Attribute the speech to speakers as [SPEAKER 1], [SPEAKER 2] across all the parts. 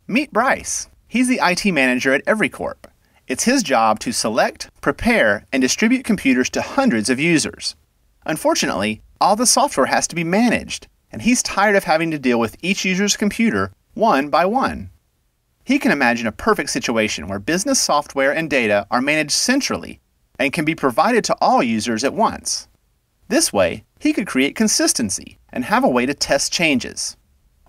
[SPEAKER 1] Meet Bryce. He's the IT manager at EveryCorp. It's his job to select, prepare, and distribute computers to hundreds of users. Unfortunately, all the software has to be managed, and he's tired of having to deal with each user's computer one by one. He can imagine a perfect situation where business software and data are managed centrally and can be provided to all users at once. This way, he could create consistency and have a way to test changes.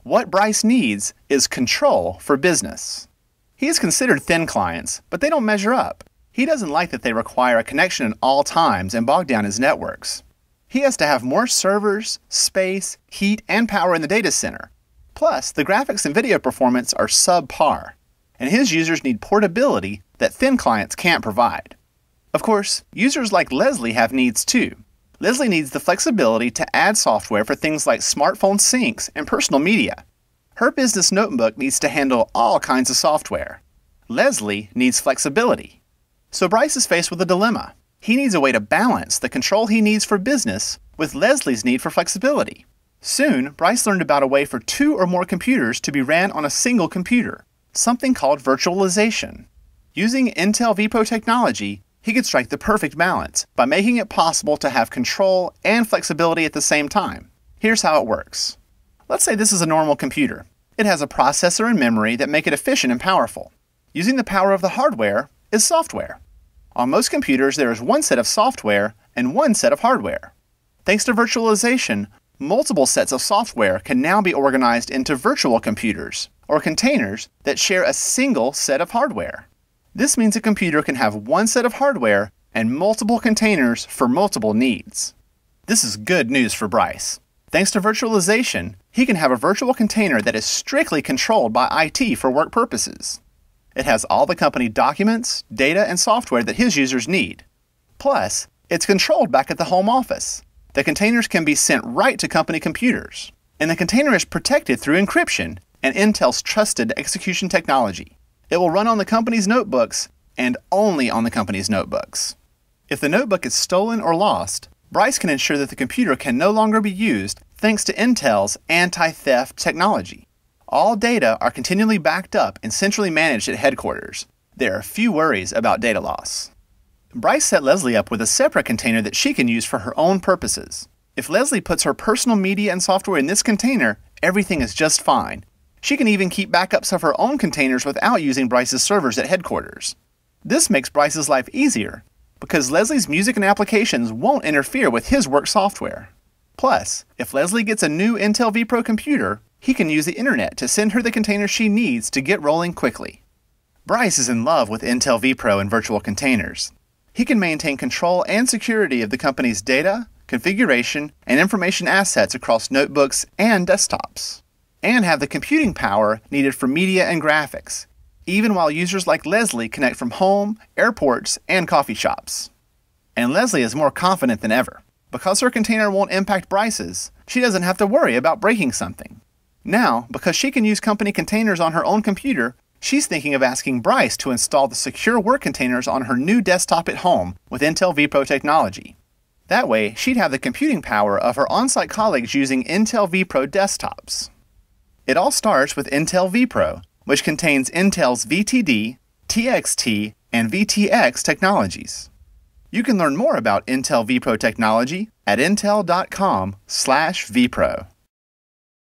[SPEAKER 1] What Bryce needs is control for business. He has considered thin clients, but they don't measure up. He doesn't like that they require a connection at all times and bog down his networks. He has to have more servers, space, heat, and power in the data center. Plus, the graphics and video performance are subpar, and his users need portability that thin clients can't provide. Of course, users like Leslie have needs too. Leslie needs the flexibility to add software for things like smartphone syncs and personal media. Her business notebook needs to handle all kinds of software. Leslie needs flexibility. So Bryce is faced with a dilemma. He needs a way to balance the control he needs for business with Leslie's need for flexibility. Soon, Bryce learned about a way for 2 or more computers to be ran on a single computer, something called virtualization. Using Intel vPro technology, he could strike the perfect balance by making it possible to have control and flexibility at the same time. Here's how it works. Let's say this is a normal computer. It has a processor and memory that make it efficient and powerful. Using the power of the hardware is software. On most computers, there is one set of software and one set of hardware. Thanks to virtualization, multiple sets of software can now be organized into virtual computers, or containers that share a single set of hardware. This means a computer can have one set of hardware and multiple containers for multiple needs. This is good news for Bryce. Thanks to virtualization, he can have a virtual container that is strictly controlled by IT for work purposes. It has all the company documents, data, and software that his users need. Plus, it's controlled back at the home office. The containers can be sent right to company computers, and the container is protected through encryption and Intel's trusted execution technology. It will run on the company's notebooks and only on the company's notebooks. If the notebook is stolen or lost, Bryce can ensure that the computer can no longer be used thanks to Intel's anti-theft technology. All data are continually backed up and centrally managed at headquarters. There are few worries about data loss. Bryce set Leslie up with a separate container that she can use for her own purposes. If Leslie puts her personal media and software in this container, everything is just fine. She can even keep backups of her own containers without using Bryce's servers at headquarters. This makes Bryce's life easier, because Leslie's music and applications won't interfere with his work software. Plus, if Leslie gets a new Intel vPro computer, he can use the internet to send her the container she needs to get rolling quickly. Bryce is in love with Intel vPro and virtual containers. He can maintain control and security of the company's data, configuration, and information assets across notebooks and desktops, and have the computing power needed for media and graphics, even while users like Leslie connect from home, airports, and coffee shops. And Leslie is more confident than ever. Because her container won't impact Bryce's, she doesn't have to worry about breaking something. Now, because she can use company containers on her own computer, she's thinking of asking Bryce to install the secure work containers on her new desktop at home with Intel vPro technology. That way, she'd have the computing power of her on-site colleagues using Intel vPro desktops. It all starts with Intel vPro, which contains Intel's VTD, TXT, and VTX technologies. You can learn more about Intel vPro technology at intel.com/vPro.